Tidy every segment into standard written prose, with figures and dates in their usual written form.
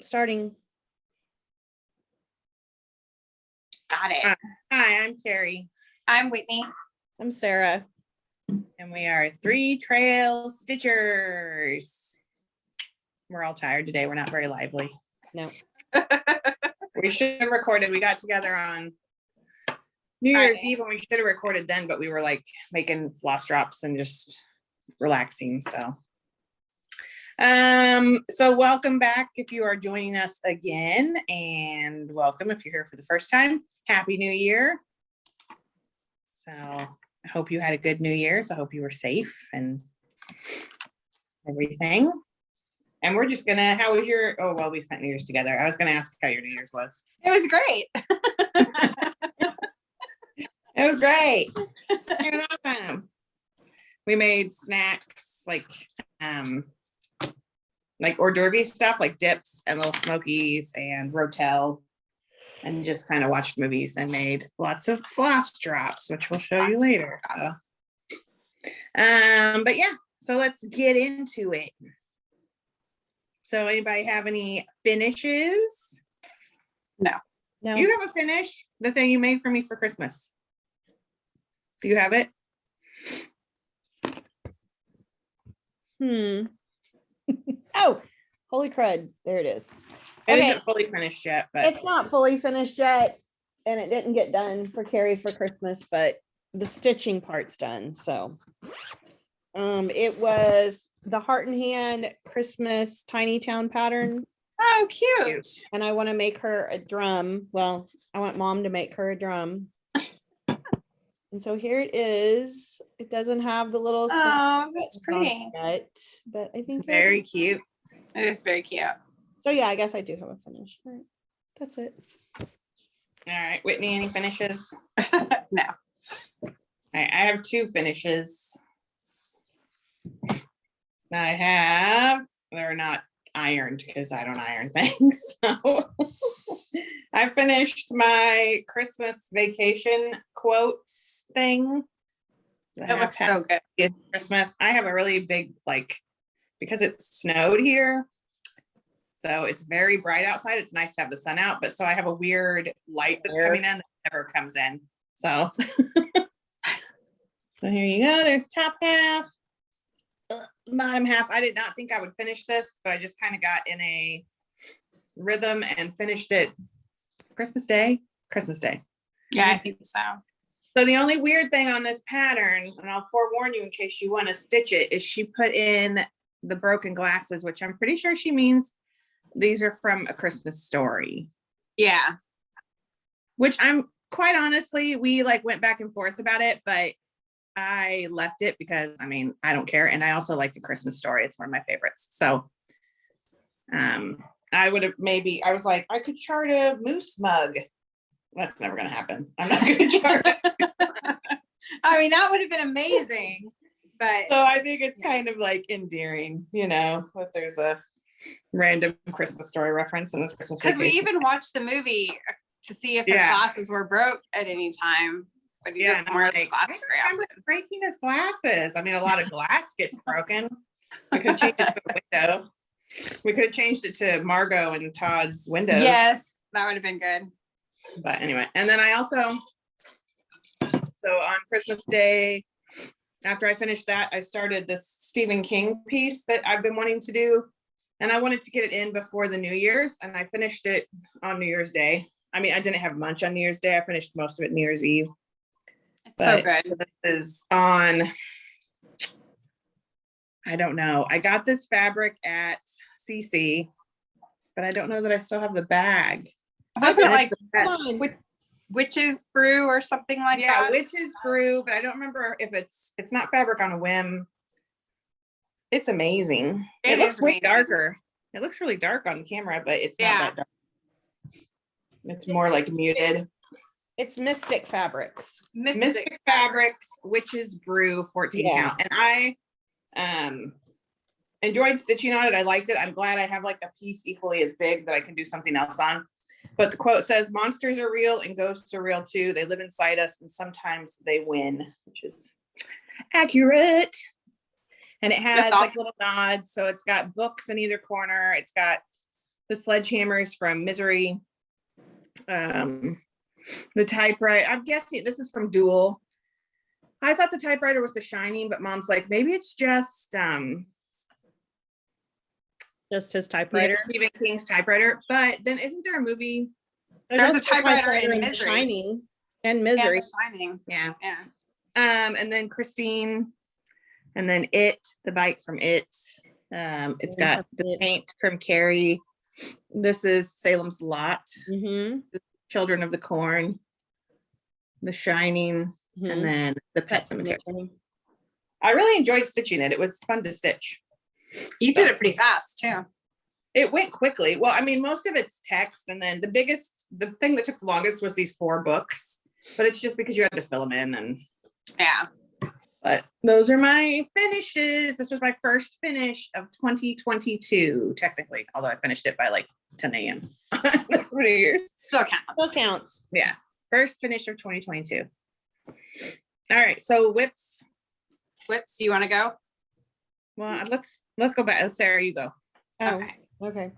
starting. Got it. Hi, I'm Carrie. I'm Whitney. I'm Sarah. And we are ThreeTrailsStitchers. We're all tired today. We're not very lively. No. We should have recorded. We got together on New Year's Eve and we should have recorded then, but we were like making floss drops and just relaxing. So welcome back if you are joining us again, and welcome if you're here for the first time. Happy New Year. So I hope you had a good New Year's. I hope you were safe and everything. And we're just gonna, how was your, oh, well, we spent New Year's together. I was gonna ask how your New Year's was. It was great. It was great. It was awesome. We made snacks like hors d'oeuvre stuff, like dips and little smokies and rotel, and just kind of watched movies and made lots of floss drops, which we'll show you later. So, but yeah, so let's get into it. So anybody have any finishes? No. You have a finish, the thing you made for me for Christmas. Do you have it? Oh, holy crud. There it is. It Okay. isn't fully finished yet, but It's not fully finished yet, and it didn't get done for Carrie for Christmas, but the stitching part's done. So it was the Heart and Hand Christmas Tiny Town pattern, Oh, cute. and I want to make her a drum. Well, I want Mom to make her a drum. And so here it is. It doesn't have the little Oh, that's pretty. yet, but I think it's very cute. It is very cute. So yeah, I guess I do have a finish. All right. That's it. All right, Whitney, any finishes? No. All right, I have two finishes. They're not ironed because I don't iron things. So I finished my Christmas vacation quotes thing. It looks so good. Christmas. I have a really big, because it snowed here. So it's very bright outside. It's nice to have the sun out, but so I have a weird light that's coming in that never comes in. So, so here you go. There's top half. Bottom half. I did not think I would finish this, but I just kind of got in a rhythm and finished it Christmas Day. Yeah, I think so. So the only weird thing on this pattern, and I'll forewarn you in case you want to stitch it, is she put in the broken glasses, which I'm pretty sure she means these are from A Christmas Story. Yeah. Which I'm quite honestly, we went back and forth about it, but I left it because I don't care. And I also like A Christmas Story. It's one of my favorites. So I would have I was like, I could chart a moose mug. That's never going to happen. I'm not going to chart it. That would have been amazing. But so I think it's kind of endearing, if there's a random Christmas Story reference in this Christmas. Because we even watched the movie to see if his glasses were broke at any time. But he just wears glasses very often. Breaking his glasses. A lot of glass gets broken. We could change it to the window. We could have changed it to Margot and Todd's windows. Yes, that would have been good. But anyway, and then I also, so on Christmas Day, after I finished that, I started this Stephen King piece that I've been wanting to do. And I wanted to get it in before the New Year's, and I finished it on New Year's Day. I didn't have much on New Year's Day. I finished most of it New Year's Eve. It's so good. So this is on, I don't know. I got this fabric at CC, but I don't know that I still have the bag. Wasn't it Witch's Brew or something like that? Yeah, Witch's Brew, but I don't remember if it's not Fabric on a Whim. It's amazing. It looks way darker. It looks really dark on camera, but it's not that dark. It's more muted. It's Mystic Fabrics. Mystic Fabrics, Witch's Brew, 14 count. And I enjoyed stitching on it. I liked it. I'm glad I have a piece equally as big that I can do something else on. But the quote says, monsters are real and ghosts are real too. They live inside us and sometimes they win, which is accurate. And it has little nods. So it's got books in either corner. It's got the sledgehammers from Misery. The typewriter, I'm guessing this is from Duel. I thought the typewriter was The Shining, but Mom's like, maybe it's just his typewriter. Stephen King's typewriter. But then isn't there a movie? There's a also typewriter in The Misery. Shining and Yeah, Misery. The Shining. Yeah. Yeah. And then Christine, and then It, the bike from It. It's got the paint from Carrie. This is Salem's Lot. Mhm. Children of the Corn, The Shining, Mhm. and then The Pet Cemetery. I really enjoyed stitching it. It was fun to stitch. You did it pretty fast too. It went quickly. Well, I mean, most of it's text, and then the thing that took the longest was these 4 books, but it's just because you had to fill them in. And Yeah. but those are my finishes. This was my first finish of 2022, technically, although I finished it by like 10 a.m. for New Year's. Still counts. Still counts. Yeah, first finish of 2022. All right, so whips. Whips, you want to go? Well, let's go back. Sarah, you go. Oh, okay.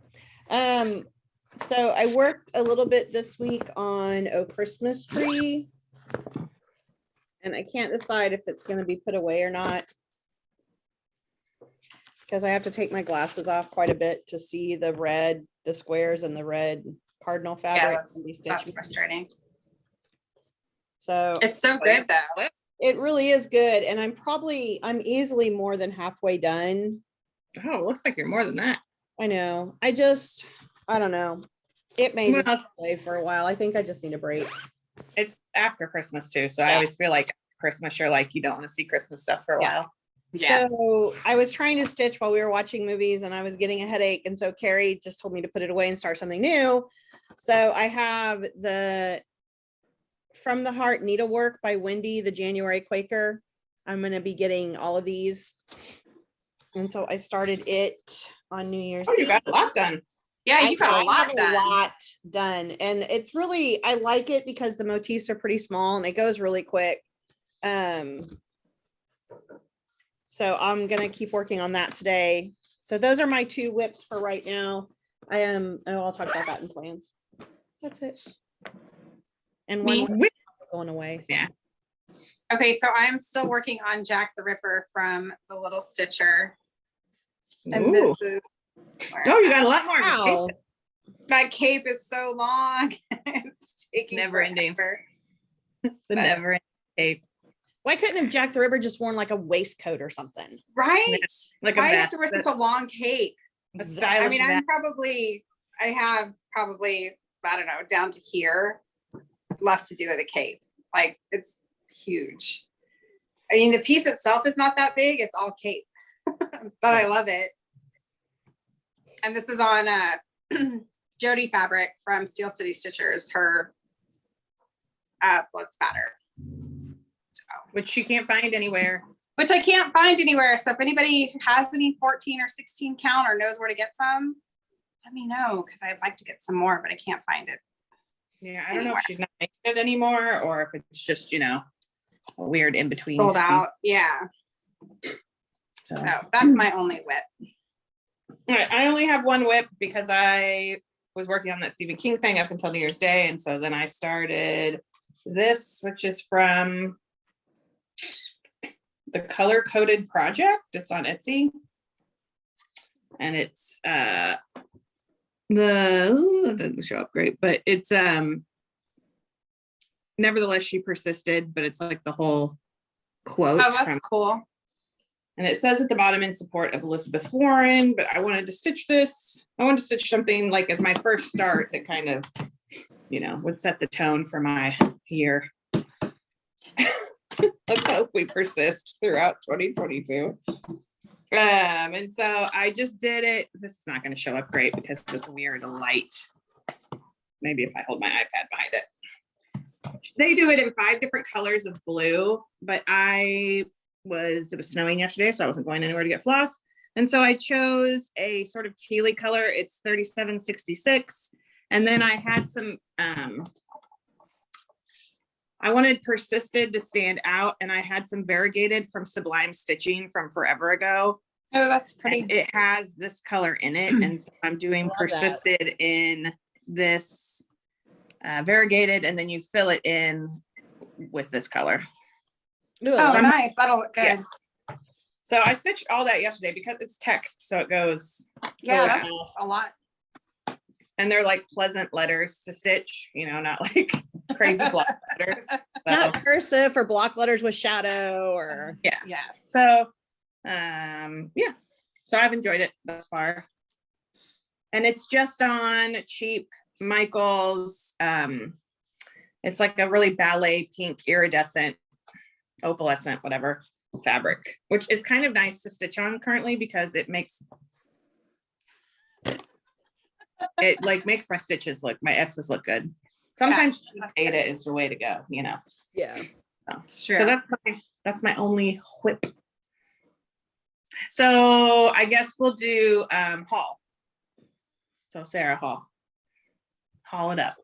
So I worked a little bit this week on a Christmas tree. And I can't decide if it's going to be put away or not. Because I have to take my glasses off quite a bit to see the squares and the red cardinal fabric. Yeah, that's frustrating. So it's so good though. It really is good. And I'm easily more than halfway done. Oh, it looks like you're more than that. I know. I don't know. It may just play for a while. I think I just need a break. It's after Christmas too. So I always feel like Christmas, you're like, you don't want to see Christmas stuff for a while. Yes. So I was trying to stitch while we were watching movies and I was getting a headache. And so Carrie just told me to put it away and start something new. So I have the From the Heart Needlework by Wendy, the January Quaker. I'm going to be getting all of these. And so I started it on New Year's. Oh, you got a lot done. Yeah, you got a lot done. And it's really, I like it because the motifs are pretty small and it goes really quick. So I'm going to keep working on that today. So those are my 2 whips for right now. I'll talk about that in plans. That's it. And one whip going away. Yeah. Okay, so I'm still working on Jack the Ripper from the Little Stitcher. And this is you got a lot more. Wow. That cape is so long. It's never ending. The never ending cape. Why couldn't have Jack the Ripper just worn like a waistcoat or something? Right? Like why do you have to wear such a long cape? A stylish I mean, I have probably, I don't know, down to here left to do with a cape. Like, it's huge. I mean, the piece itself is not that big. It's all cape, but I love it. And this is on Jody fabric from Steel City Stitchers, her blood spatter. So, which you can't find anywhere. Which I can't find anywhere. So if anybody has any 14 or 16 count or knows where to get some, let me know, because I'd like to get some more, but I can't find it. Yeah, I don't know if she's not making it anymore or if it's just, a weird in between. Sold out. Yeah. So that's my only whip. All right, I only have one whip because I was working on that Stephen King thing up until New Year's Day. And so then I started this, which is from the Color Coded Project. It's on Etsy. And it's it doesn't show up great, but it's nevertheless she persisted, but it's like the whole quote. Oh, that's cool. And it says at the bottom, in support of Elizabeth Warren, but I wanted to stitch this. I wanted to stitch something like as my first start that kind of, would set the tone for my year. Let's hope we persist throughout 2022. And so I just did it. This is not going to show up great because of this weird light. Maybe if I hold my iPad behind it. They do it in 5 different colors of blue, but it was snowing yesterday, so I wasn't going anywhere to get floss. And so I chose a sort of tealy color. It's 3766. And then I had some, I wanted persisted to stand out, and I had some variegated from Sublime Stitching from forever ago Oh, that's pretty. And it has this color in it, and so I'm doing Love that. persisted in this variegated, and then you fill it in with this color. Ooh, Oh, I love- nice. That'll look good. Yeah. So I stitched all that yesterday because it's text, so it goes, Yeah, fast. that's a lot. and they're like pleasant letters to stitch, you know, not like crazy block letters. So, not cursive or block letters with shadow or. yeah. Yes. So, yeah. So I've enjoyed it thus far. And it's just on cheap Michael's. It's like a really ballet pink iridescent, opalescent, whatever fabric, which is kind of nice to stitch on currently because it makes my stitches look, my X's look good. Sometimes cheap data is the way to go, you know. Yeah. It's true. So that's my only whip. So I guess we'll do haul. So Sarah, haul it up.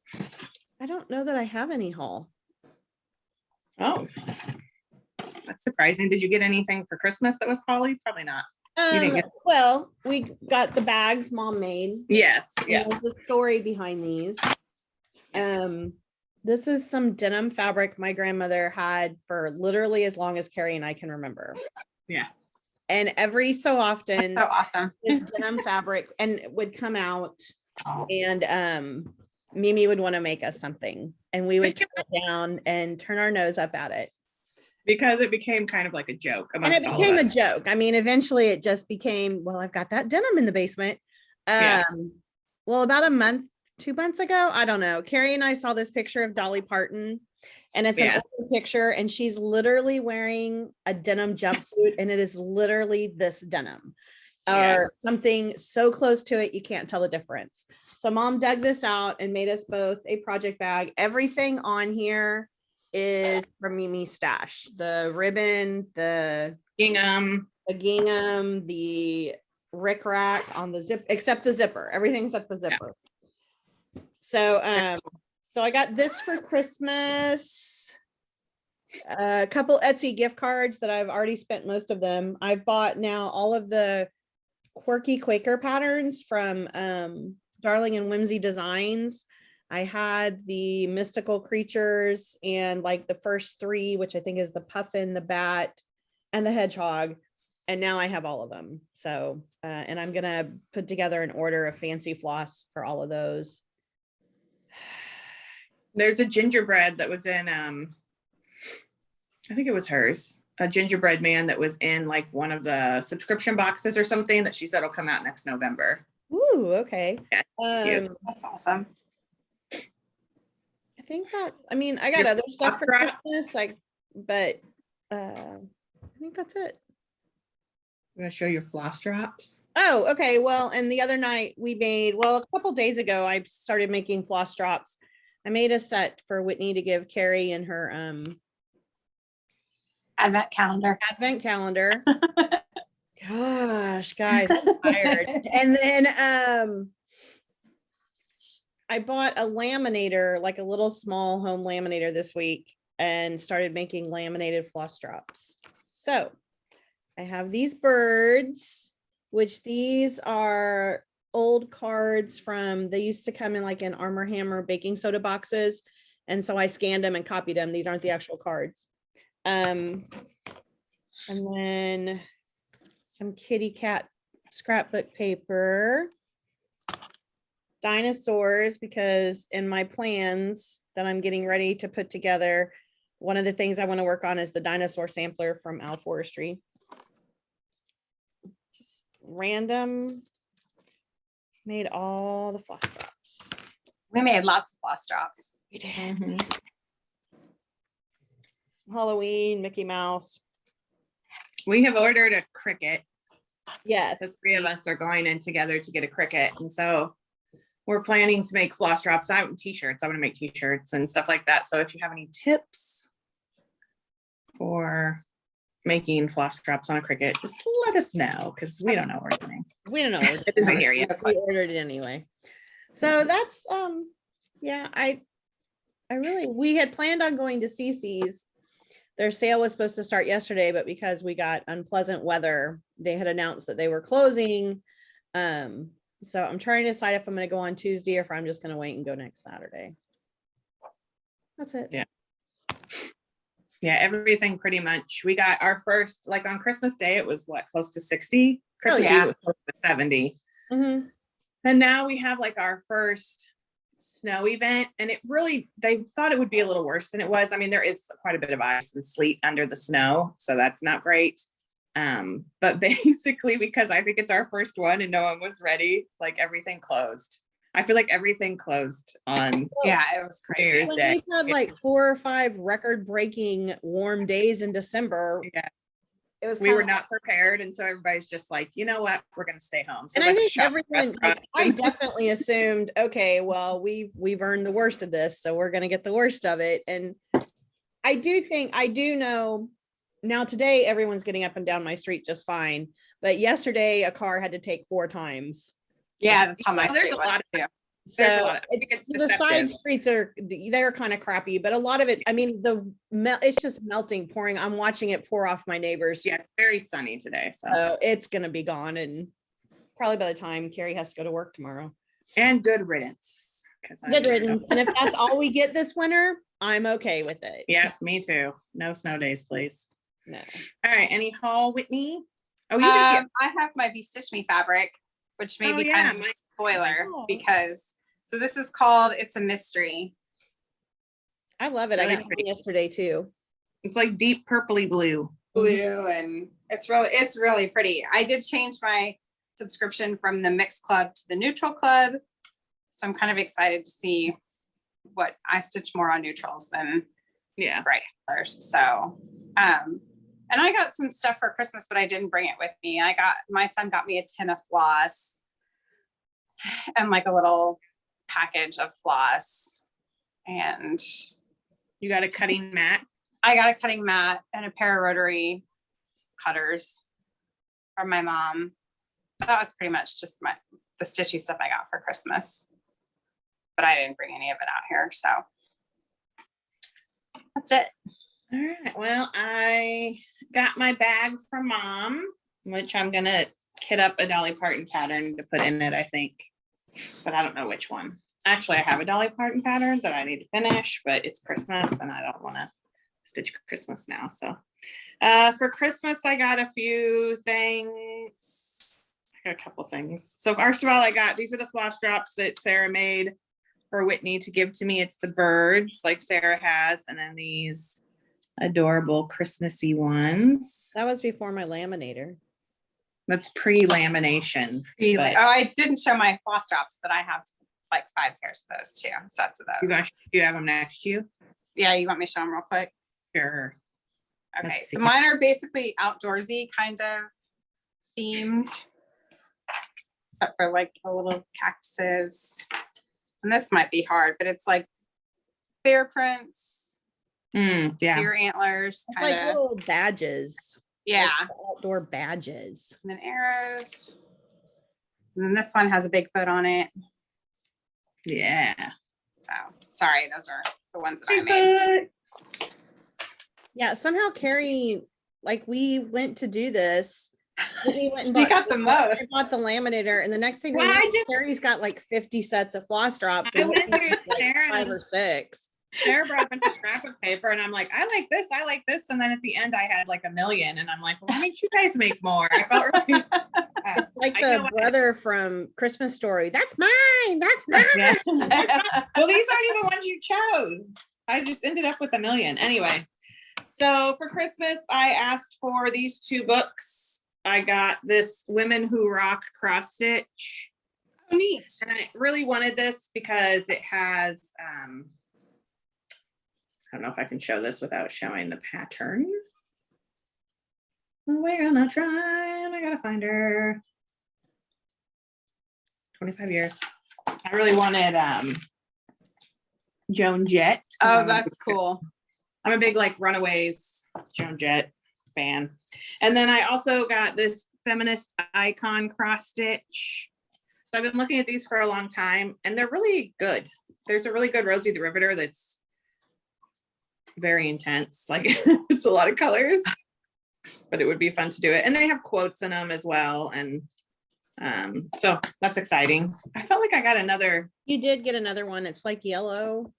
I don't know that I have any haul. Oh, that's surprising. Did you get anything for Christmas that was Holly? Probably not. You didn't get- Well, we got the bags mom made. Yes, And yes. there's a story behind these. This is some denim fabric my grandmother had for literally as long as Carrie and I can remember. Yeah. And every so often, So awesome. this denim fabric and it would come out, and Mimi would want to make us something, and we would take it down and turn our nose up at it. Because it became kind of like a joke And it amongst all of became a us. joke. I mean, eventually it just became, well, I've got that denim in the basement. Yeah. Well, about a month, 2 months ago, I don't know. Carrie and I saw this picture of Dolly Parton, and it's Yeah. an old picture, and she's literally wearing a denim jumpsuit, and it is literally this denim Yeah. or something so close to it, you can't tell the difference. So mom dug this out and made us both a project bag. Everything on here is from Mimi's stash. The ribbon, the Gingham. gingham, the rickrack on the zip, except the zipper. Everything's at the zipper. So so I got this for Christmas. A couple Etsy gift cards that I've already spent most of them. I've bought now all of the quirky Quaker patterns from Darling and Whimsy Designs. I had the mystical creatures and like the first three, which I think is the puffin, the bat, and the hedgehog. And now I have all of them. So, and I'm gonna put together an order of fancy floss for all of those. There's a gingerbread that was in, I think it was hers, a gingerbread man that was in like one of the subscription boxes or something that she said will come out next November. Ooh, okay. Yeah, cute. That's awesome. I think that's, I mean, I got Your other stuff for floss wrap? Christmas, like, but I think that's it. I'm gonna show your floss drops. Oh, okay. Well, and the other night we made, well, a couple days ago, I started making floss drops. I made a set for Whitney to give Carrie in her Advent calendar. advent calendar. Gosh, guys, I'm tired. And then I bought a laminator, like a little small home laminator this week, and started making laminated floss drops. So I have these birds, which these are old cards from, they used to come in like in Armor Hammer baking soda boxes. And so I scanned them and copied them. These aren't the actual cards. And then some kitty cat scrapbook paper, dinosaurs, because in my plans that I'm getting ready to put together, one of the things I want to work on is the dinosaur sampler from Al Forestry. Just random, made all the floss drops. We made lots of floss drops. We did. Halloween, Mickey Mouse. We have ordered a Cricut. Yes. The three of us are going in together to get a Cricut. And so we're planning to make floss drops. I want t-shirts. I'm going to make t-shirts and stuff like that. So if you have any tips for making floss drops on a Cricut, just let us know because we don't know what we're doing. We don't know. It isn't here yet. We ordered it anyway. So that's yeah, I really, we had planned on going to CC's, Their sale was supposed to start yesterday, but because we got unpleasant weather, they had announced that they were closing. So I'm trying to decide if I'm going to go on Tuesday or if I'm just going to wait and go next Saturday. That's it. Yeah. Yeah, everything pretty much. We got our first, like on Christmas Day, it was what, close to 60? Christmas yeah. Eve was close to 70. Mhm. And now we have like our first snow event, and it really, they thought it would be a little worse than it was. I mean, there is quite a bit of ice and sleet under the snow, so that's not great. But basically, because I think it's our first one and no one was ready, like everything closed. I feel like everything closed on Yeah, it was New crazy. Year's When Day. we've had like 4 or 5 record-breaking warm days in December, Yeah, it was we were kinda- not prepared, and so everybody's just like, you know what, we're gonna stay home. So And I let's think shop everyone, like, restaurants I and- definitely assumed, okay, well, we've earned the worst of this, so we're gonna get the worst of it. And I do know now today everyone's getting up and down my street just fine, but yesterday a car had to take 4 times. Yeah, that's how my Well, there's street a lot went too. There's a So lot of- I think it's it's the side deceptive. streets they're kind of crappy, but a lot of it, I mean, it's just melting, pouring. I'm watching it pour off my neighbors. Yeah, it's very sunny today, so. So it's gonna be gone, and probably by the time Carrie has to go to work tomorrow. And good riddance. 'Cause I Good don't- riddance. And if that's all we get this winter, I'm okay with it. Yeah, me too. No snow days, please. No. All right, any haul, Whitney? Oh, you did get, I have my Be Stitch Me fabric, which may Oh, be yeah, kind of a spoiler Oh. because, so this is called It's a Mystery. I love it. I Really got pretty. one yesterday too. it's like deep purpley blue. Blue, and it's really pretty. I did change my subscription from the Mix Club to the Neutral Club. So I'm kind of excited to see what I stitch more on neutrals than Yeah. bright colors. So, and I got some stuff for Christmas, but I didn't bring it with me. My son got me a tin of floss and like a little package of floss. And You got a cutting mat. I got a cutting mat and a pair of rotary cutters from my mom. That was pretty much just the stitchy stuff I got for Christmas. But I didn't bring any of it out here, so that's it. All right, well, I got my bag from mom, which I'm gonna kit up a Dolly Parton pattern to put in it, I think. But I don't know which one. Actually, I have a Dolly Parton pattern that I need to finish, but it's Christmas and I don't wanna stitch Christmas now, so. For Christmas, I got a few things. I got a couple things. So first of all, these are the floss drops that Sarah made for Whitney to give to me. It's the birds like Sarah has, and then these adorable Christmassy ones. That was before my laminator. That's pre-lamination. But- Oh, I didn't show my floss drops, but I have like 5 pairs of those too, sets of You those. guys, do you have them next to you? Yeah, you want me to show them real quick? Sure. Okay, Let's so see. mine are basically outdoorsy kind of themed. Except for like the little cactuses. And this might be hard, but it's like bear prints, Yeah. deer antlers, It's kind like of. little badges. Yeah, like outdoor badges. and then arrows. And then this one has a Bigfoot on it. Yeah. So sorry, those are the ones that I made. Yeah, somehow Carrie, like, we went to do this. We went and She bought- got the I most. bought the laminator, and the next thing we Well, know, I just- Carrie's got like 50 sets of floss drops. I and went Whitney's through got, like, Sarah's- 5 or 6. Sarah brought a bunch of scrapbook paper and I'm like, I like this. And then at the end I had like 1 million and I'm like, well, why don't you guys make more? I felt really Like I know the what- brother from Christmas Story. That's mine. That's mine. Yeah. Well, these aren't even ones you chose. I just ended up with 1 million. Anyway, so for Christmas, I asked for these 2 books. I got this Women Who Rock cross stitch. Oh, neat. And I really wanted this because it has, I don't know if I can show this without showing the pattern. We're gonna try, and I gotta find her. 25 years. I really wanted Joan Jett. Oh, that's cool. I'm a big like Runaways Joan Jett fan. And then I also got this feminist icon cross stitch. So I've been looking at these for a long time and they're really good. There's a really good Rosie the Riveter that's very intense. Like it's a lot of colors, but it would be fun to do it. And they have quotes in them as well. And so that's exciting. I felt like I got another. You did get another one. It's like yellow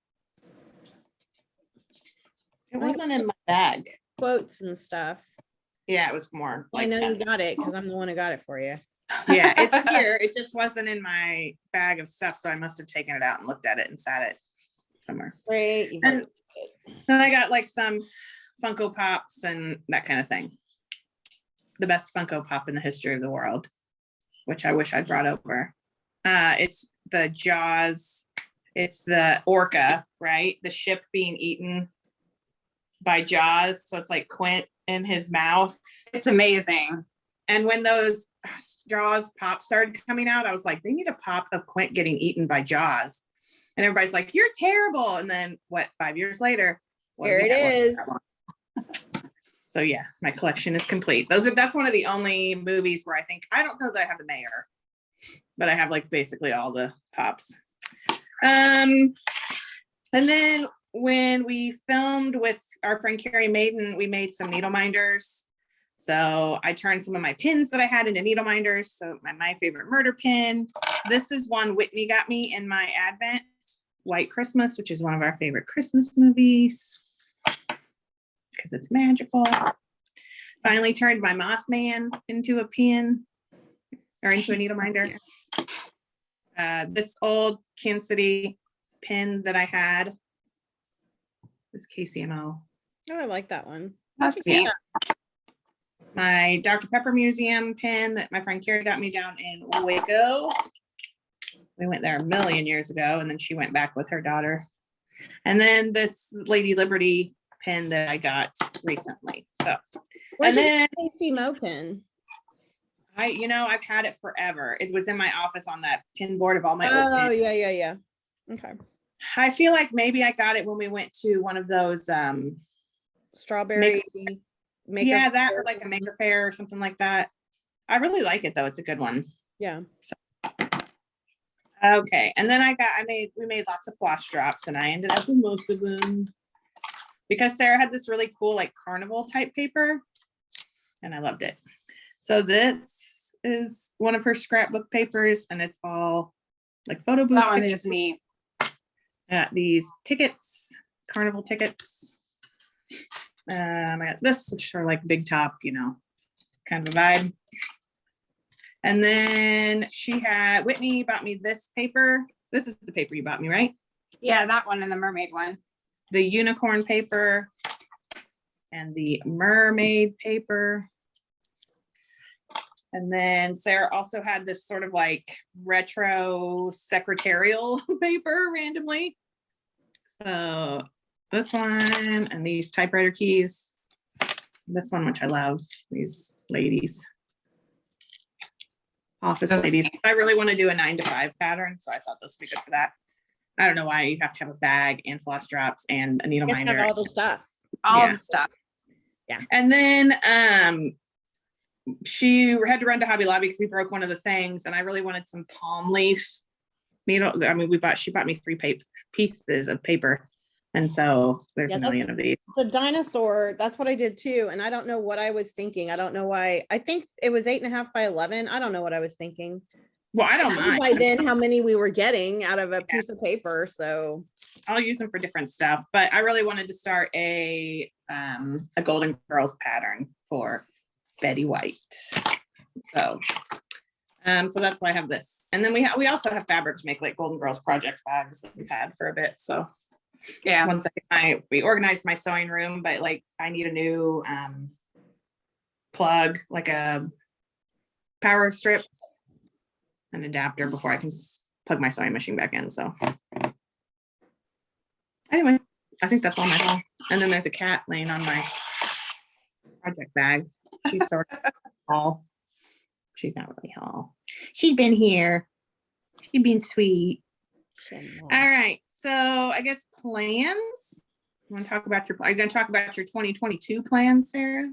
It wasn't in my bag. quotes and stuff. Yeah, it was more I like know that. you got it because I'm the one who got it for you. Yeah, it's here. It just wasn't in my bag of stuff. So I must have taken it out and looked at it and sat it somewhere. Great. You've And already got it. then I got like some Funko Pops and that kind of thing. The best Funko Pop in the history of the world, which I wish I'd brought over. It's the Jaws. It's the orca, right? The ship being eaten by Jaws. So it's like Quint in his mouth. It's amazing. And when those Jaws pops started coming out, I was like, they need a pop of Quint getting eaten by Jaws. And everybody's like, you're terrible. And then what, 5 years later, Here it is. So yeah, my collection is complete. That's one of the only movies where I don't know that I have the mayor, but I have like basically all the pops. And then when we filmed with our friend Carrie Maiden, we made some needle minders. So I turned some of my pins that I had into needle minders. So my favorite murder pin. This is one Whitney got me in my Advent, White Christmas, which is one of our favorite Christmas movies because it's magical. Finally turned my Mothman into a pin or into a needle minder. This old Kansas City pin that I had, this KCMO. Oh, I like that one. That's Yeah. neat. My Dr. Pepper Museum pin that my friend Carrie got me down in Waco. We went there a million years ago, and then she went back with her daughter. And then this Lady Liberty pin that I got recently. So, Where's and then the AC Mo pin? I've had it forever. It was in my office on that pin board of all my old Oh, pins. yeah. Okay. I feel like maybe I got it when we went to one of those Strawberry. Maker yeah, that Faire or like a something. maker fair or something like that. I really like it though. It's a good one. Yeah. Okay, and then we made lots of floss drops, and I ended up with most of them because Sarah had this really cool like carnival type paper, and I loved it. So this is one of her scrapbook papers, and it's all like photo booth. That one pictures. is neat. These tickets, carnival tickets. I got this, which are like big top, kind of a vibe. And then Whitney bought me this paper. This is the paper you bought me, right? Yeah, that one and the mermaid one. The unicorn paper and the mermaid paper. And then Sarah also had this sort of like retro secretarial paper randomly. So this one and these typewriter keys. This one, which I love, these ladies. Office ladies. I really want to do a 9-to-5 pattern, so I thought this would be good for that. I don't know why you have to have a bag and floss drops and a needle You have to minder. have all the stuff. All Yeah. the stuff. And then she had to run to Hobby Lobby because we broke one of the things, and I really wanted some palm leaf needle. I mean, she bought me 3 pieces of paper, and so there's Yeah, a million of these. The dinosaur, that's what I did too. And I don't know what I was thinking. I don't know why. I think it was 8.5 by 11. I don't know what I was thinking. Well, I don't knew mind. by then how many we were getting out of a piece of paper. So I'll use them for different stuff, but I really wanted to start a Golden Girls pattern for Betty White. So that's why I have this. And then we also have fabric to make like Golden Girls project bags that we've had for a bit. So Yeah. once we organized my sewing room, but like I need a new plug, like a power strip, an adapter before I can plug my sewing machine back in. So anyway, I think that's all my haul. And then there's a cat laying on my project bag. She's sort of haul. She's not really haul. She'd been here. She'd been sweet. All right. So I guess plans. You want to talk about are you going to talk about your 2022 plans, Sarah?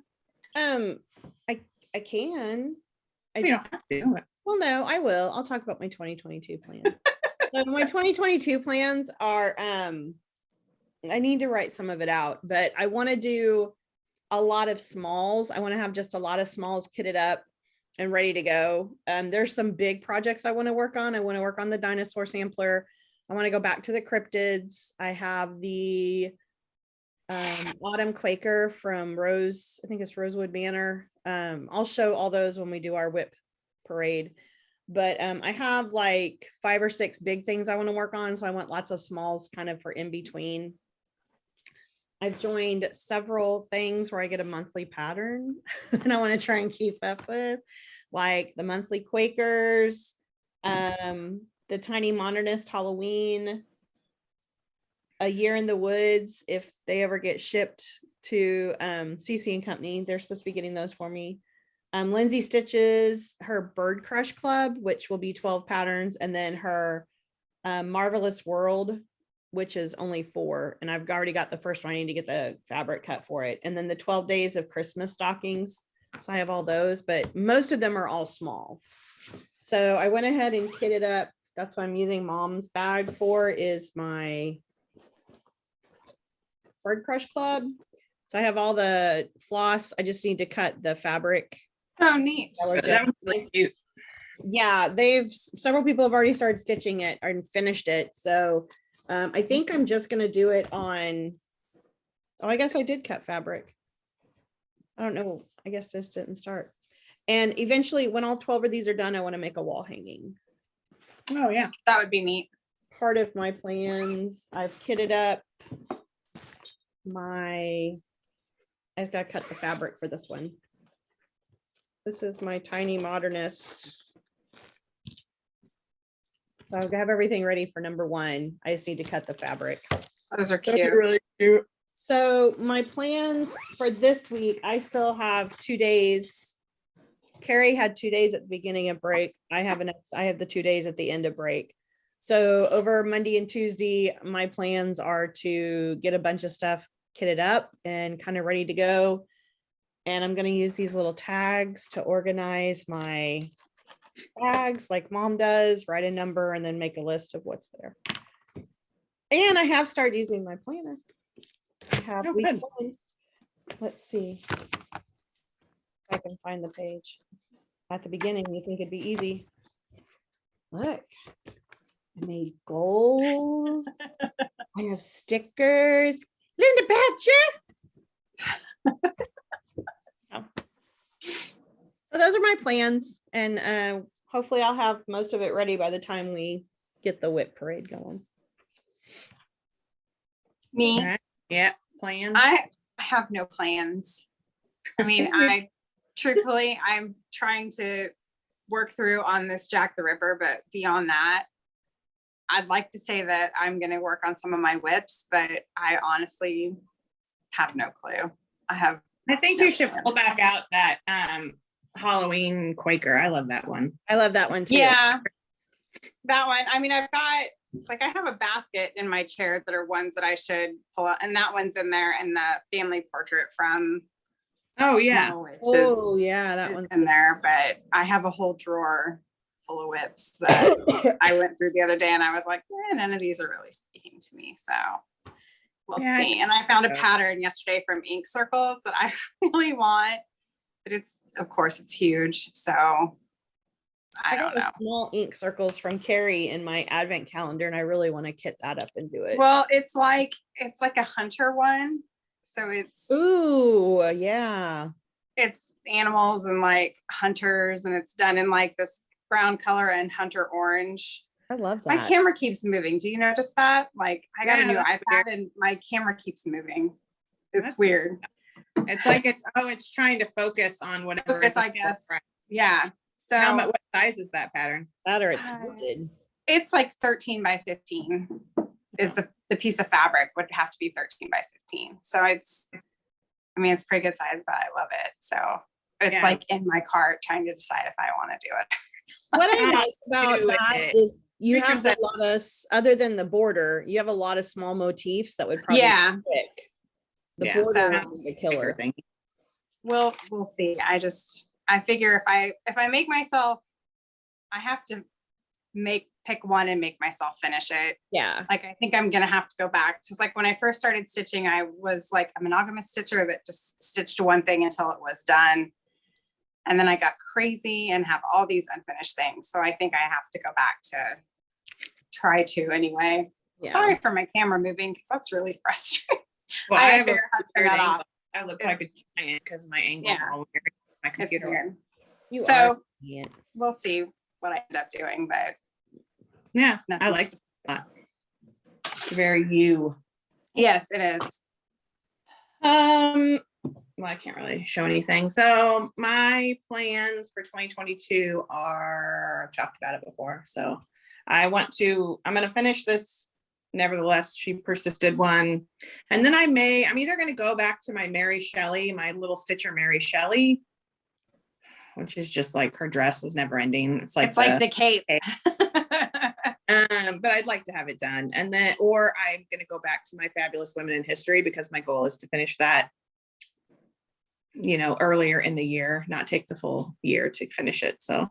I can. You don't have to. Well, no, I will. I'll talk about my 2022 plans. So my 2022 plans are I need to write some of it out, but I want to do a lot of smalls. I want to have just a lot of smalls kitted up and ready to go. There's some big projects I want to work on. I want to work on the dinosaur sampler. I want to go back to the cryptids. I have the Autumn Quaker from Rose, I think it's Rosewood Manor. I'll show all those when we do our whip parade. But I have like 5 or 6 big things I want to work on. So I want lots of smalls kind of for in between. I've joined several things where I get a monthly pattern and I want to try and keep up with, like the monthly Quakers, the Tiny Modernist Halloween, A Year in the Woods. If they ever get shipped to CC and Company, they're supposed to be getting those for me. Lindsay Stitches, her Bird Crush Club, which will be 12 patterns, and then her Marvelous World, which is only 4. And I've already got the first one. I need to get the fabric cut for it. And then the 12 days of Christmas stockings. So I have all those, but most of them are all small. So I went ahead and kitted up. That's what I'm using Mom's bag for, is my Bird Crush Club. So I have all the floss. I just need to cut the fabric. Oh, neat. That was really cute. Yeah, several people have already started stitching it and finished it. So I think I'm just gonna do it on, oh, I guess I did cut fabric. I don't know. I guess this didn't start. And eventually when all 12 of these are done, I want to make a wall hanging. Oh, yeah. That would be neat. Part of my plans, I've kitted up I just gotta cut the fabric for this one. This is my Tiny Modernist. So I have everything ready for number 1. I just need to cut the fabric. Those are cute. Really cute. So my plans for this week, I still have 2 days. Carrie had 2 days at the beginning of break. I have the 2 days at the end of break. So over Monday and Tuesday, my plans are to get a bunch of stuff kitted up and kind of ready to go. And I'm going to use these little tags to organize my bags like Mom does, write a number, and then make a list of what's there. And I have started using my planner. I have week 1. Let's see if I can find the page. At the beginning, you think it'd be easy. Look, I made goals. I have stickers. Linda Batcher. So those are my plans, and hopefully I'll have most of it ready by the time we get the whip parade going. Me, All right. Yeah, plans. I have no plans. I mean, truthfully, I'm trying to work through on this Jack the Ripper, but beyond that, I'd like to say that I'm going to work on some of my whips, but I honestly have no clue. I think you should pull back out that Halloween Quaker. I love that one. I love that one too. Yeah, that one. I mean, I have a basket in my chair that are ones that I should pull out, and that one's in there, and the family portrait from Oh, yeah. Yeah, that is one's in there. But I have a whole drawer full of whips that I went through the other day, and I was like, none of these are really speaking to me. So we'll see. And I found a pattern yesterday from Ink Circles that I really want, but of course it's huge. So I don't know. Small ink circles from Carrie in my advent calendar, and I really want to kit that up and do it. Well, it's like a hunter one. So it's yeah. It's animals and like hunters, and it's done in like this brown color and hunter orange. I love that. My camera keeps moving. Do you notice that? Like I got a new iPad and my camera keeps moving. It's weird. It's like it's trying to focus on whatever. Focus, I guess. Yeah. So what size is that pattern? That or it's wood. It's like 13 by 15 is the piece of fabric would have to be 13 by 15. So it's pretty good size, but I love it. So it's like in my cart trying to decide if I want to do it. What I like about that is you have a lot of, other than the border, you have a lot of small motifs that would probably pick. The border would be the killer thing. We'll see. I figure if I make myself, I have to make pick one and make myself finish it. Yeah. Like, I think I'm gonna have to go back. Just like when I first started stitching, I was like a monogamous stitcher that just stitched one thing until it was done. And then I got crazy and have all these unfinished things. So I think I have to go back to try to anyway. Yeah. Sorry for my camera moving because that's really frustrating. Well, I I have have to a figure out how to turn weird that angle. off. I look like a giant because my angle's Yeah. all weird. My It's computer was. weird. You So are. Yeah. we'll see what I end up doing, but Yeah, I nothing like specific. that. Very you. Yes, it is. Well, I can't really show anything. So my plans for 2022 are, I've talked about it before. So I'm going to finish this Nevertheless She Persisted one. And then I'm either going to go back to my Mary Shelley, my little stitcher Mary Shelley, which is just like her dress is never ending. It's like the cape. but I'd like to have it done. And then, or I'm going to go back to my Fabulous Women in History because my goal is to finish that, earlier in the year, not take the full year to finish it. So,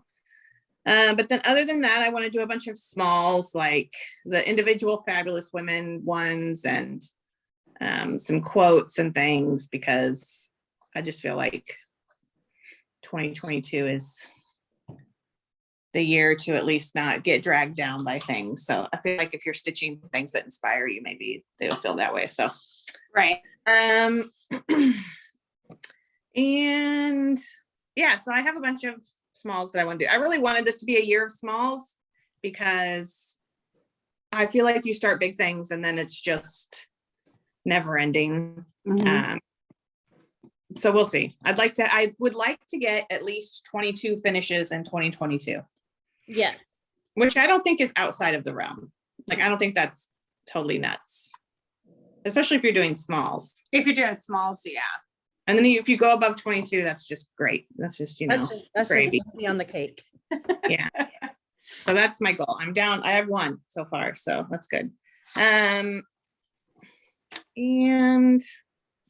but then other than that, I want to do a bunch of smalls, like the individual Fabulous Women ones and some quotes and things, because I just feel like 2022 is the year to at least not get dragged down by things. So I feel like if you're stitching things that inspire you, maybe they'll feel that way. So, Right. and yeah, so I have a bunch of smalls that I want to do. I really wanted this to be a year of smalls because I feel like you start big things and then it's just never ending. Mhm. So we'll see. I would like to get at least 22 finishes in 2022. Yes. Which I don't think is outside of the realm. Like, I don't think that's totally nuts, especially if you're doing smalls. If you're doing smalls, yeah. And then if you go above 22, that's just great. That's just, That's gravy. just icing on the cake. Yeah. So that's my goal. I'm down. I have one so far, so that's good. And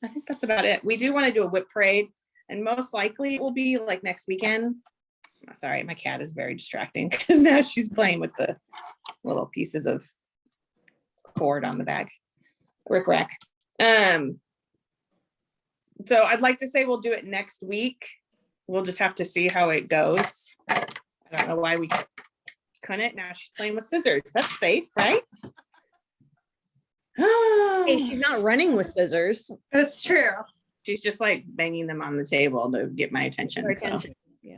I think that's about it. We do want to do a whip parade, and most likely it will be like next weekend. Sorry, my cat is very distracting because now she's playing with the little pieces of cord on the bag. Rick rack. So I'd like to say we'll do it next week. We'll just have to see how it goes. I don't know why we couldn't. Now she's playing with scissors. That's safe, right? Hey, she's not running with scissors. That's true. She's just like banging them on the table to get my attention. Her So. attention. Yeah.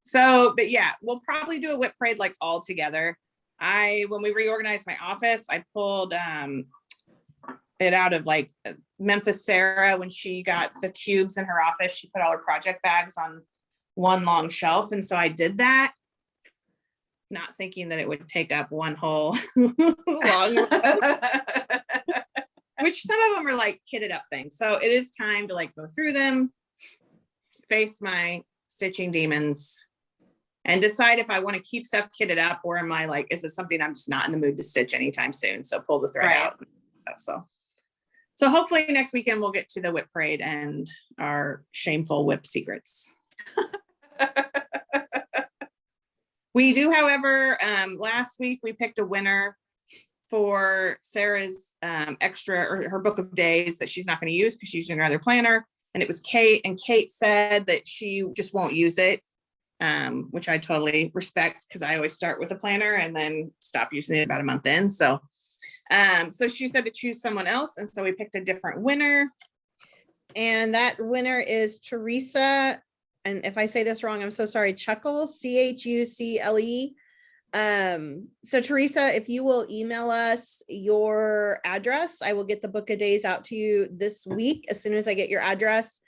So, but yeah, we'll probably do a whip parade like all together. When we reorganized my office, I pulled it out of like Memphis Sarah, when she got the cubes in her office, she put all her project bags on one long shelf. And so I did that, not thinking that it would take up one whole long row, which some of them are like kitted up things. So it is time to like go through them, face my stitching demons, and decide if I want to keep stuff kitted up, or am I like, is this something I'm just not in the mood to stitch anytime soon? So pull the thread Right. out. So hopefully next weekend we'll get to the whip parade and our shameful whip secrets. We do, however, last week we picked a winner for Sarah's extra, or her book of days that she's not going to use because she's using her other planner. And it was Kate, and Kate said that she just won't use it, which I totally respect because I always start with a planner and then stop using it about a month in. So she said to choose someone else. And so we picked a different winner. And that winner is Teresa. And if I say this wrong, I'm so sorry. Chuckles, Chucle. So Teresa, if you will email us your address, I will get the book of days out to you this week. As soon as I get your address,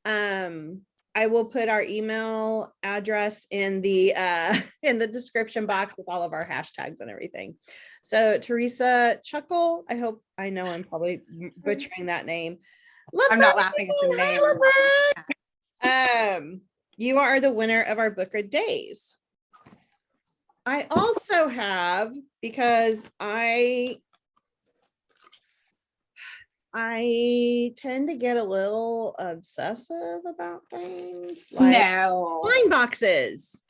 I will put our email address in the description box with all of our hashtags and everything. So Teresa Chuckle, I hope, I know I'm probably butchering that name. I'm not laughing at the name. I'm laughing. You are the winner of our book of days. I also have, because I tend to get a little obsessive about things like No. line boxes.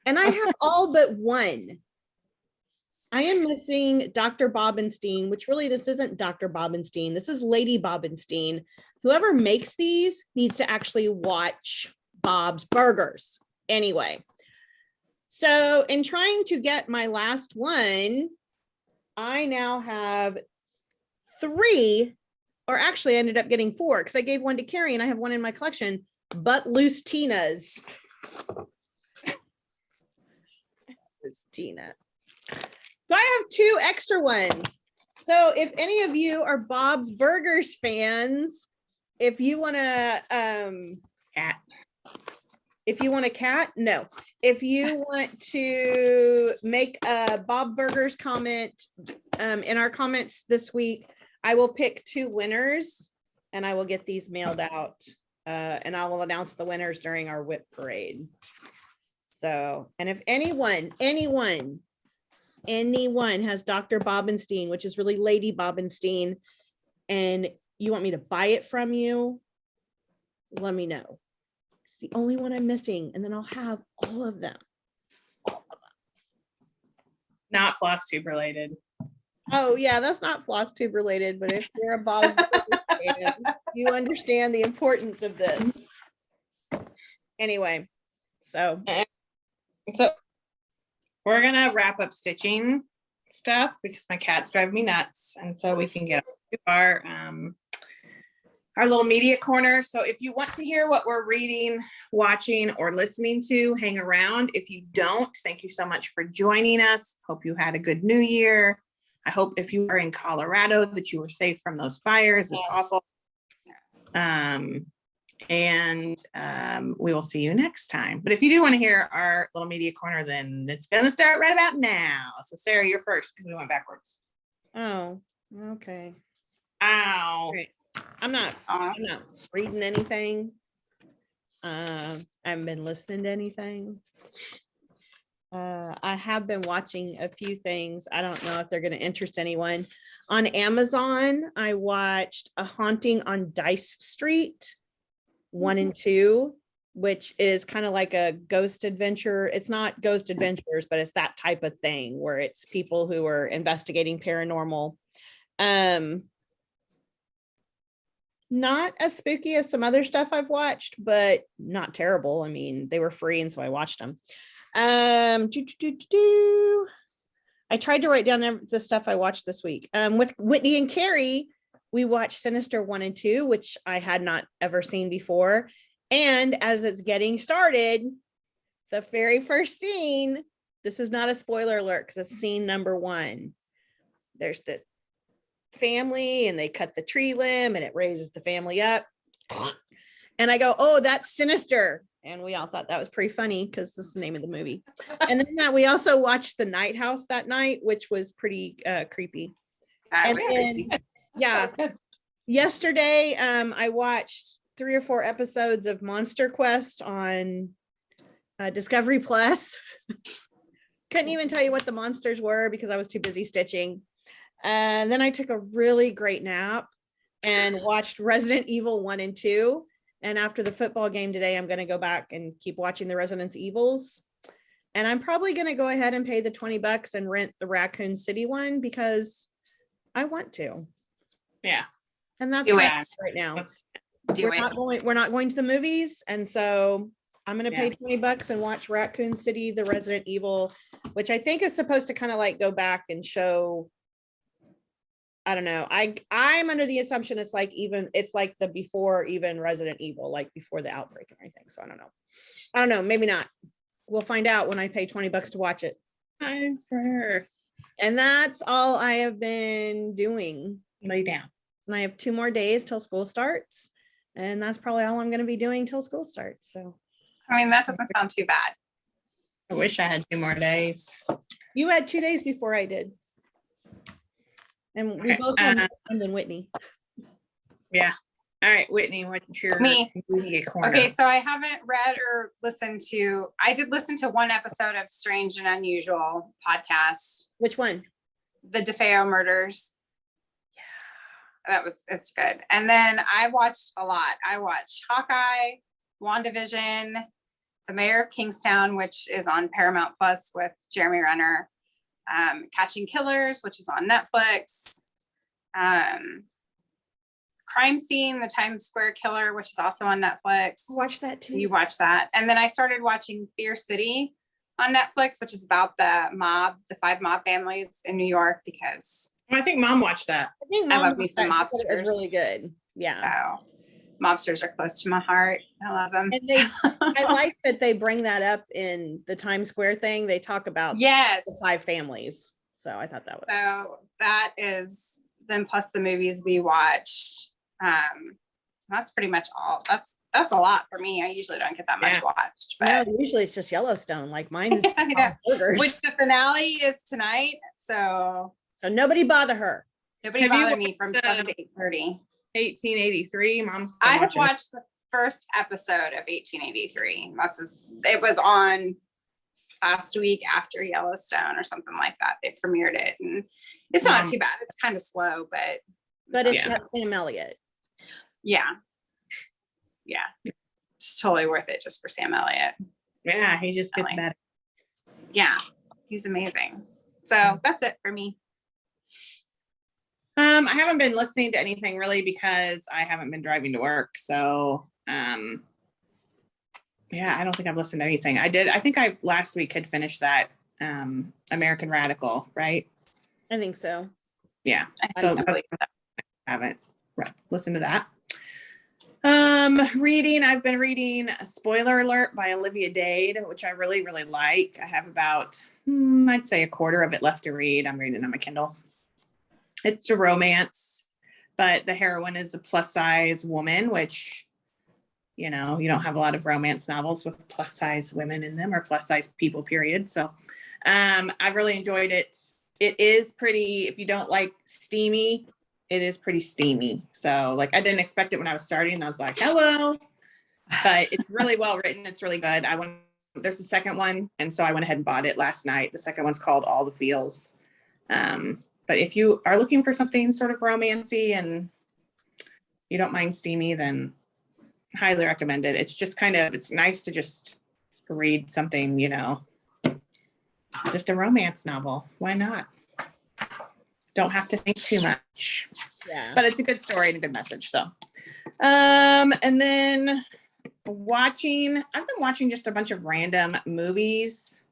And I have all but one. I am missing Dr. Bobenstein, which really this isn't Dr. Bobenstein. This is Lady Bobenstein. Whoever makes these needs to actually watch Bob's Burgers. Anyway, so in trying to get my last one, I now have 3, or actually I ended up getting 4 because I gave one to Carrie and I have one in my collection, but loose Tina's. Loose Tina. So I have 2 extra ones. So if any of you are Bob's Burgers fans, if you want to Cat. if you want a cat, no. If you want to make a Bob Burgers comment in our comments this week, I will pick 2 winners and I will get these mailed out and I will announce the winners during our whip parade. So, and if anyone has Dr. Bobenstein, which is really Lady Bobenstein, and you want me to buy it from you, let me know. It's the only one I'm missing, and then I'll have all of them. Not Flosstube related. Oh yeah, that's not Flosstube related, but if you're a Bob fan, you understand the importance of this. Anyway, so We're gonna wrap up stitching stuff because my cat's driving me nuts, and so we can get to our little media corner. So if you want to hear what we're reading, watching, or listening to, hang around. If you don't, thank you so much for joining us. Hope you had a good New Year. I hope if you are in Colorado that you were safe from those fires. It's awful. We will see you next time. But if you do want to hear our little media corner, then it's going to start right about now. So Sarah, you're first because we went backwards. oh, okay. Ow. Great. I'm not reading anything. I haven't been listening to anything. I have been watching a few things. I don't know if they're going to interest anyone. On Amazon, I watched A Haunting on Dice Street 1 and 2, which is kind of like a ghost adventure. It's not Ghost Adventures, but it's that type of thing where it's people who are investigating paranormal. Not as spooky as some other stuff I've watched, but not terrible. I mean, they were free, and so I watched them. I tried to write down the stuff I watched this week. With Whitney and Carrie, we watched Sinister 1 and 2, which I had not ever seen before. And as it's getting started, the very first scene, this is not a spoiler alert because it's scene number 1. There's this family and they cut the tree limb and it raises the family up. And I go, oh, that's Sinister. And we all thought that was pretty funny because this is the name of the movie. And then that we also watched The Night House that night, which was pretty creepy. And then, yeah, yesterday I watched 3 or 4 episodes of Monster Quest on Discovery Plus. Couldn't even tell you what the monsters were because I was too busy stitching. And then I took a really great nap and watched Resident Evil 1 and 2. And after the football game today, I'm going to go back and keep watching the Resident Evils. And I'm probably going to go ahead and pay the $20 and rent the Raccoon City one because I want to. Yeah. And that's right now. We're not going to the movies. And so I'm going to pay $20 and watch Raccoon City, the Resident Evil, which I think is supposed to kind of like go back and show. I don't know. I'm under the assumption it's like the before even Resident Evil, like before the outbreak and everything. So I don't know. Maybe not. We'll find out when I pay $20 to watch it. Thanks for her. And that's all I have been doing. Lay down. And I have 2 more days till school starts. And that's probably all I'm going to be doing till school starts. So, I mean, that doesn't sound too bad. I wish I had 2 more days. You had 2 days before I did. And we both had more time than Whitney. Yeah. All right, Whitney, what's your media corner? Okay, so I haven't read or listened to, I did listen to 1 episode of Strange and Unusual podcast. Which one? The DeFeo murders. Yeah. It's good. And then I watched a lot. I watched Hawkeye, WandaVision, The Mayor of Kingstown, which is on Paramount Plus with Jeremy Renner. Catching Killers, which is on Netflix. Crime Scene, the Times Square Killer, which is also on Netflix. Watch that too. You watch that. And then I started watching Fear City on Netflix, which is about the 5 mob families in New York, because I think Mom watched that. I think I Mom love me watched some that. She said it mobsters. was really good. Yeah. so mobsters are close to my heart. I love them. And I like that they bring that up in the Times Square thing. They talk about Yes. the 5 families. So I thought that was So that is then plus the movies we watched. That's pretty much all. That's a lot for me. I usually don't get that much Yeah. watched, no, but usually it's just Yellowstone. Like mine is I know. Bob's Burgers. which the finale is tonight. So So nobody bother her. nobody Have you bother me from watched, 7 to 8:30. 1883. Mom's been I have watching it. watched the first episode of 1883. It was on last week after Yellowstone or something like that. They premiered it, and it's not too bad. It's kind of slow, but But it's Yeah. not Sam Elliott. yeah. It's totally worth it just for Sam Elliott. Yeah, he just gets Really. better. Yeah, he's amazing. So that's it for me. I haven't been listening to anything really because I haven't been driving to work. So yeah, I don't think I've listened to anything. I think I last week had finished that American Radical, right? I think so. Yeah. I So couldn't believe that. haven't listened to that. Reading, I've been reading Spoiler Alert by Olivia Dade, which I really, really like. I have about, I'd say a quarter of it left to read. I'm reading it on my Kindle. It's a romance, but the heroine is a plus size woman, which, you know, you don't have a lot of romance novels with plus size women in them or plus size people, period. So I've really enjoyed it. It is pretty, if you don't like steamy, it is pretty steamy. So like, I didn't expect it when I was starting. I was like, hello, but it's really well written. It's really good. There's a second one. And so I went ahead and bought it last night. The second one's called All the Feels. But if you are looking for something sort of romancy and you don't mind steamy, then highly recommend it. It's just it's nice to just read something, you know, just a romance novel. Why not? Don't have to think too much. Yeah. But it's a good story and a good message. So, and then I've been watching just a bunch of random movies.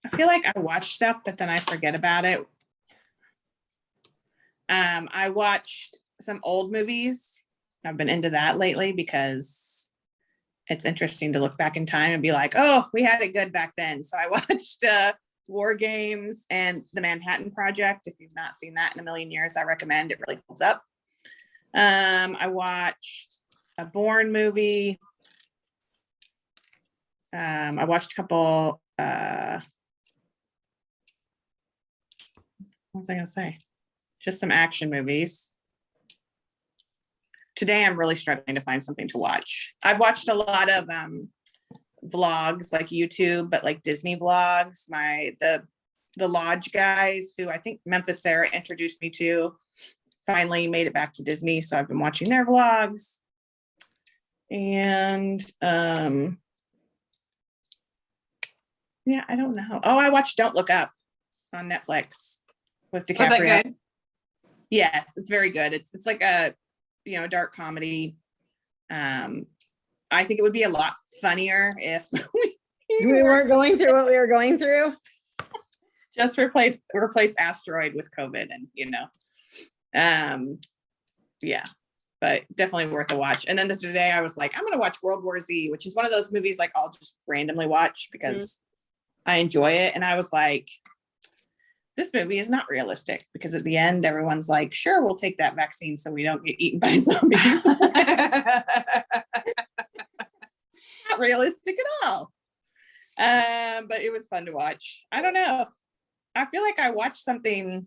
I feel like I watch stuff, but then I forget about it. I watched some old movies. I've been into that lately because it's interesting to look back in time and be like, oh, we had it good back then. So I watched War Games and The Manhattan Project. If you've not seen that in a million years, I recommend. It really holds up. I watched a Bourne movie. I watched a couple what was I gonna say? Just some action movies. Today I'm really struggling to find something to watch. I've watched a lot of vlogs like YouTube, but like Disney vlogs. The Lodge guys, who I think Memphis Sarah introduced me to, finally made it back to Disney. So I've been watching their vlogs. And yeah, I don't know. Oh, I watched Don't Look Up on Netflix with DiCaprio. Was that good? Yes, it's very good. It's like a, you know, dark comedy. I think it would be a lot funnier if We weren't going through what we were going through. just replace asteroid with COVID, and you know, yeah, but definitely worth a watch. And then today I was like, I'm gonna watch World War Z, which is one of those movies like I'll just randomly watch because I enjoy it. And I was like, this movie is not realistic, because at the end everyone's like, sure, we'll take that vaccine so we don't get eaten by zombies. Not realistic at all. But it was fun to watch. I don't know. I feel like I watched something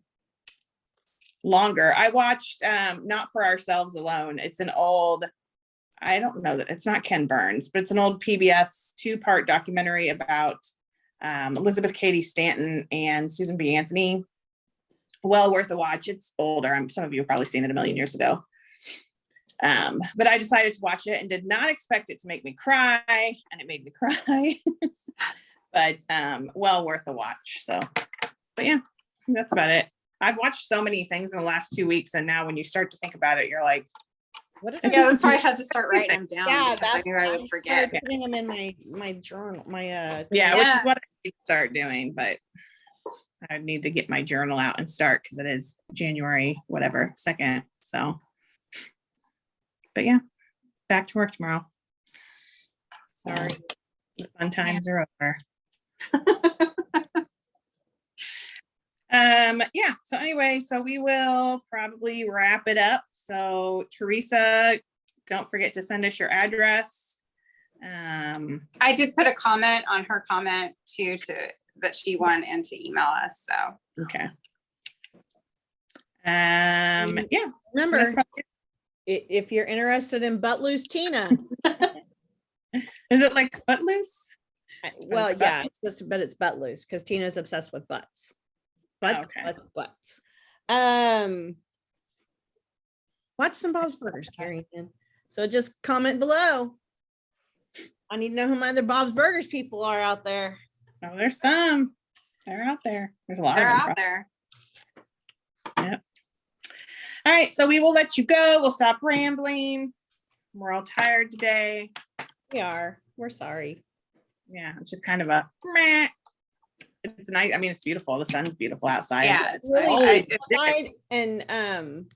longer. I watched Not For Ourselves Alone. It's an old, I don't know, that it's not Ken Burns, but it's an old PBS 2-part documentary about Elizabeth Cady Stanton and Susan B. Anthony. Well worth a watch. It's older. Some of you have probably seen it a million years ago. But I decided to watch it and did not expect it to make me cry, and it made me cry. but well worth a watch. So, but yeah, that's about it. I've watched so many things in the last 2 weeks, and now when you start to think about it, you're like, what did I Yeah, do? that's why I had to start writing them down. Yeah, because I knew I would forget. started putting them in my journal, Yeah, which is what I Yes. need to start doing, but I need to get my journal out and start because it is January, whatever, 2nd. So, but yeah, back to work tomorrow. Sorry, the fun times are over. Yeah, so anyway, so we will probably wrap it up. So Teresa, don't forget to send us your address. I did put a comment on her comment too, that she wanted and to email us. So Okay. Yeah. that's Remember, probably it. if you're interested in butt loose Tina, Is it like Footloose? well, it's yeah, it's just, but it's butt loose because Tina's obsessed with butts. Butts, Okay. butts, butts. Watch some Bob's Burgers, Carrie. So just comment below. I need to know who my other Bob's Burgers people are out there. Oh, there's some. They're out there. There's a lot they're of them. out there. All right, so we will let you go. We'll stop rambling. We're all tired today. We are. We're sorry. Yeah, it's just kind of a meh. It's nice. I mean, it's beautiful. The sun's beautiful outside. Yeah, it's Really nice. nice outside, and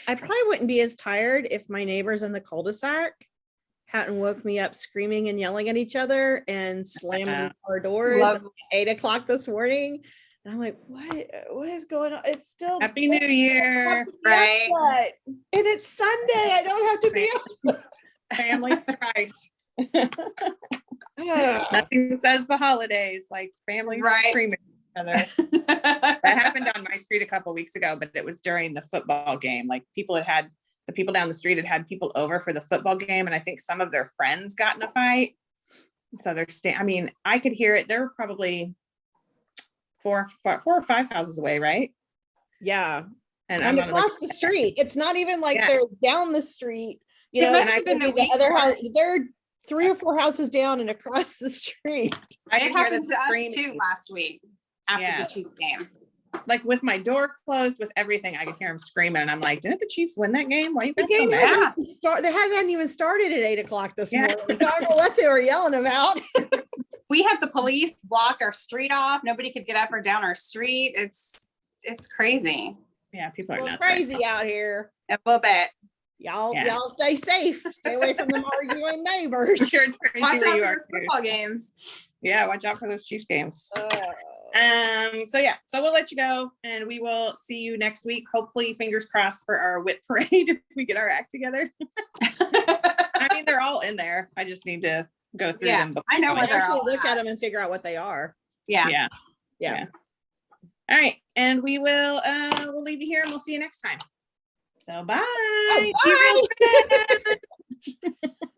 I probably wouldn't be as tired if my neighbors in the cul-de-sac hadn't woke me up screaming and yelling at each other and slamming our doors Love- at 8 o'clock this morning. And I'm like, what is going on? It's still Happy New Year. Right. Right. And it's Sunday. I don't have to be up. Family strife. Ugh. Nothing says the holidays like families Right. screaming at each other. That happened on my street a couple weeks ago, but it was during the football game. Like the people down the street had people over for the football game, and I think some of their friends got in a fight. So I mean, I could hear it. There were probably four or five houses away, right? Yeah. And And I'm on, across the street. It's not even like Yeah. they're down the street. You It know, must and have been could the be week other before. house. They're 3 or 4 houses down and across the street. I could It hear happened them to us screaming. too last week after Yeah. the Chiefs game. Like with my door closed, with everything, I could hear them screaming, and I'm like, "Didn't the Chiefs win that game? Why are you The guys so game mad?" hasn't even they hadn't even started at 8 o'clock this Yeah. morning. So I don't know what they were yelling about. We had the police blocked our street off. Nobody could get up or down our street. It's crazy. Yeah, people are Well, nuts. crazy out here. A little bit. Y'all, Yeah. y'all stay safe. Stay away from them arguing I'm neighbors. sure Tracy, Watch where out you for are those too. football games. Yeah, watch out for those Chiefs games. Oh. So yeah, so we'll let you go, and we will see you next week. Hopefully, fingers crossed for our WIT parade if we get our act together. I mean, they're all in there. I just need to go through Yeah, them. I know where they're Actually all look at. at them and figure out what they are. Yeah. Yeah. Yeah. All right, and we'll leave you here, and we'll see you next time. So bye. Oh, See you real soon.